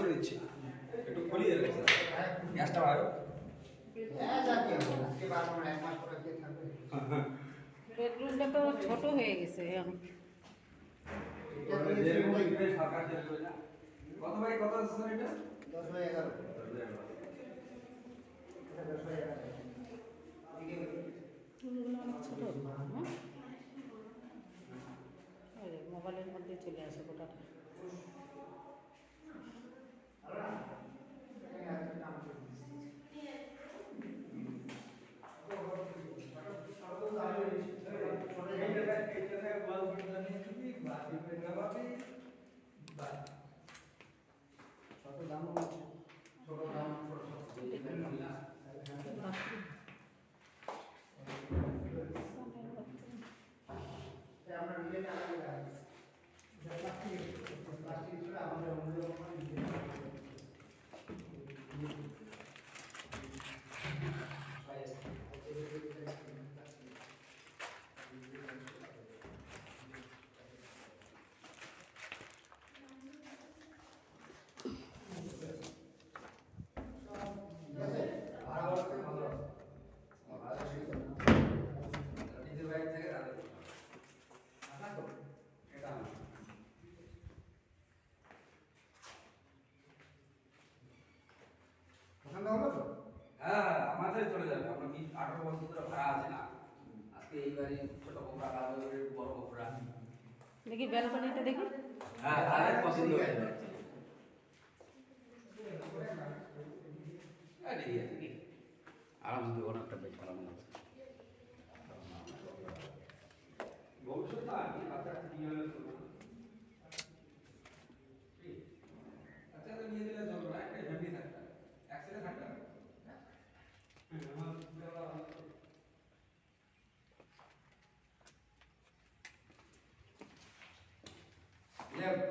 করে দিচ্ছি, একটু খুলি গ্যাসটা বাড়ো। বেডরুমটা তো ছোট হয়ে গেছে এখন। কত ভাই কত আছে স্যার এটা? 10/11 এটা 10/11 রুমগুলো অনেক ছোট, হ্যাঁ ওই যে মোবাইলের মধ্যে চলে আসে গোটাটা। আমরা নিজের টাকা দিয়ে প্লাস্টিক ছিল আমাদের অন্য কোম্পানি হ্যাঁ আমাদের চলে যাবে, আমরা 18 বছর ধরে ভাড়া আছে না, আজকে এইবারই ছোট কোবরা কাজ বড় কোবরা। দেখি ব্যালকনিটা দেখি। হ্যাঁ তাদের পছন্দ হয়ে যাবে। ঠিক আছে কি আরাম যদি অনেকটা বেশ ভালো মনে হচ্ছে ভবিষ্যৎ না আর কি বাচ্চা কি হলে চলবে না। আচ্ছা তো নিয়ে দিলে চলবে না, একটা ফ্যামিলি থাকতে হবে, একসাথে থাকতে হবে।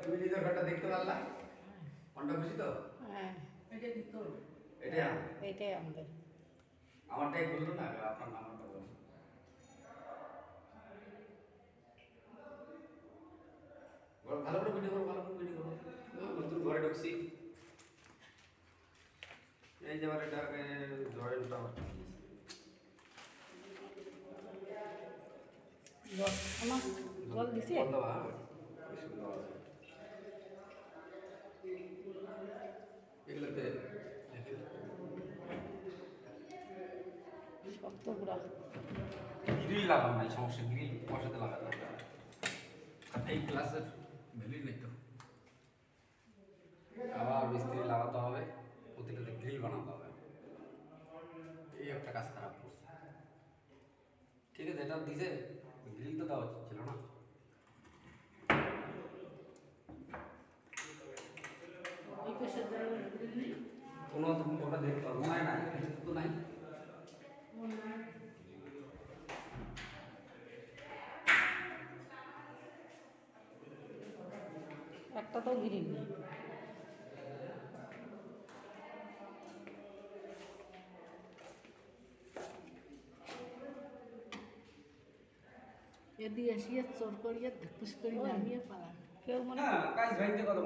তুমি নিজের ঘরটা দেখতে পারলা, মনটা খুশি তো? হ্যাঁ এটা এইটাই আমাদের। আমারটাই বললো না, আপনার নাম্বারটা বলুন। ভালো করে ভিডিও করো, ভালো করে ভিডিও করো। নতুন ঘরে ঢুকছি, এই যে আমার এটা জয়েন্টটা আমার জল দিছে। বন্ধ হ্যাঁ কি সুন্দর আছে এগুলোতে দেখেন শক্ত গুঁড়া। গ্রিল লাগানো নাই, সমস্যা গ্রিল বসাতে লাগাতে হবে। এই ক্লাসের ভ্যালু নেই তো, আবার মিস্ত্রি লাগাতে হবে, প্রতিটাতে গ্রিল বানাতে হবে, এই একটা কাজ খারাপ করছে। ঠিক আছে এটা দিছে, গ্রিল তো দেওয়া উচিত ছিল না। কোনো ওটা দেখতে হবে মনে হয় নাই, তো নাই। একটা তো গ্রিল নেই। এদি আসিয়া চোর করিয়া ধুপুস করি নামিয়ে পালান। কেউ মনে হ্যাঁ কাজ ভাঙতে কত